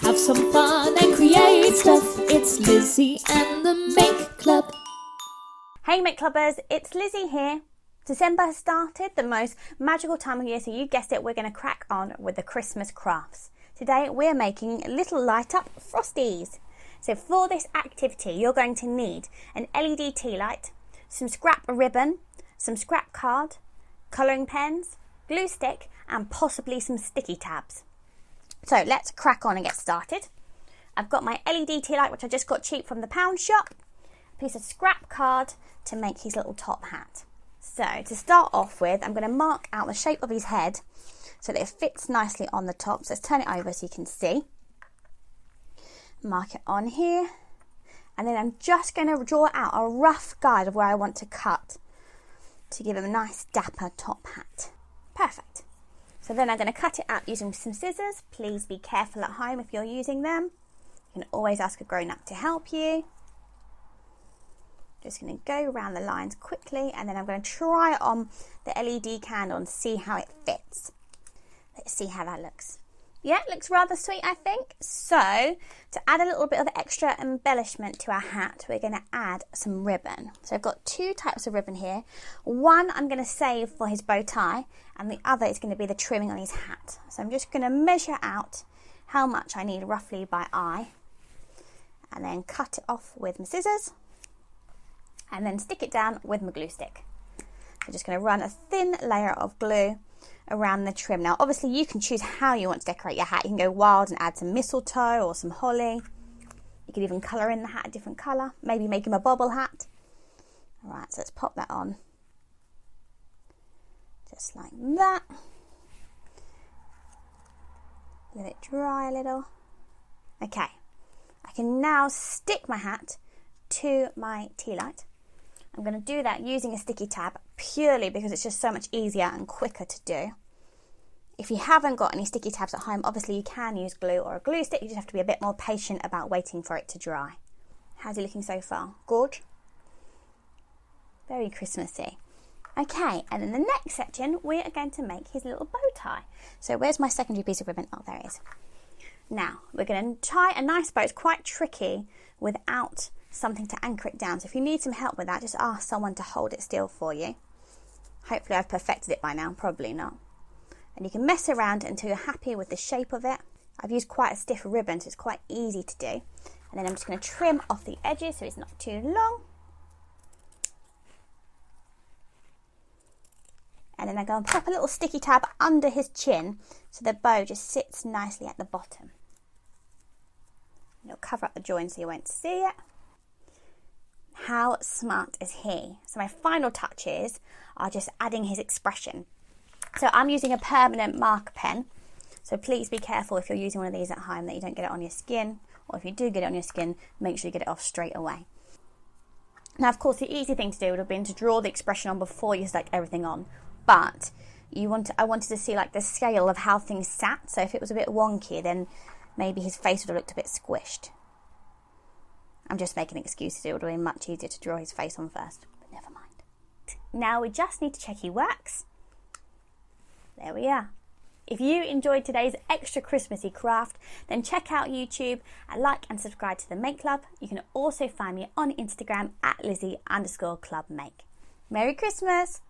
Have some fun and create stuff. It's Lizzie and the Make Club. Hey Make Clubbers, it's Lizzie here. December has started, the most magical time of year, so you guessed it, we're going to crack on with the Christmas crafts. Today we're making little light up frosties. So for this activity you're going to need an LED tea light, some scrap ribbon, some scrap card, colouring pens, glue stick and possibly some sticky tabs. So let's crack on and get started. I've got my LED tea light, which I just got cheap from the pound shop, a piece of scrap card to make his little top hat. So to start off with, I'm going to mark out the shape of his head so that it fits nicely on the top. So let's turn it over so you can see. Mark it on here. And then I'm just going to draw out a rough guide of where I want to cut to give him a nice dapper top hat. Perfect. So then I'm going to cut it out using some scissors. Please be careful at home if you're using them. You can always ask a grown-up to help you. Just going to go around the lines quickly and then I'm going to try it on the LED candle and see how it fits. Let's see how that looks. Yeah, it looks rather sweet, I think. So to add a little bit of extra embellishment to our hat, we're going to add some ribbon. So I've got two types of ribbon here. One I'm going to save for his bow tie and the other is going to be the trimming on his hat. So I'm just going to measure out how much I need roughly by eye and then cut it off with my scissors and then stick it down with my glue stick. So just going to run a thin layer of glue around the trim. Now obviously you can choose how you want to decorate your hat. You can go wild and add some mistletoe or some holly. You could even colour in the hat a different colour, maybe make him a bobble hat. Alright, so let's pop that on just like that. Let it dry a little. Okay, I can now stick my hat to my tea light. I'm going to do that using a sticky tab purely because it's just so much easier and quicker to do. If you haven't got any sticky tabs at home, obviously you can use glue or a glue stick. You just have to be a bit more patient about waiting for it to dry. How's he looking so far? Gorge? Very Christmassy. Okay, and in the next section we are going to make his little bow tie. So where's my secondary piece of ribbon? Oh, there it is. Now we're going to tie a nice bow. It's quite tricky without something to anchor it down, so if you need some help with that, just ask someone to hold it still for you. Hopefully I've perfected it by now, probably not. And you can mess around until you're happy with the shape of it. I've used quite a stiff ribbon so it's quite easy to do. And then I'm just going to trim off the edges so it's not too long. And then I'm going to pop a little sticky tab under his chin so the bow just sits nicely at the bottom. And it'll cover up the join so you won't see it. How smart is he? So my final touches are just adding his expression. So I'm using a permanent marker pen. So please be careful if you're using one of these at home that you don't get it on your skin. Or if you do get it on your skin, make sure you get it off straight away. Now of course the easy thing to do would have been to draw the expression on before you stick everything on. But I wanted to see like the scale of how things sat. So if it was a bit wonky, then maybe his face would have looked a bit squished. I'm just making excuses. It would have been much easier to draw his face on first, but never mind. Now we just need to check he works. There we are. If you enjoyed today's extra Christmassy craft, then check out YouTube and like and subscribe to the Make Club. You can also find me on Instagram at Lizzie_clubmake. Merry Christmas!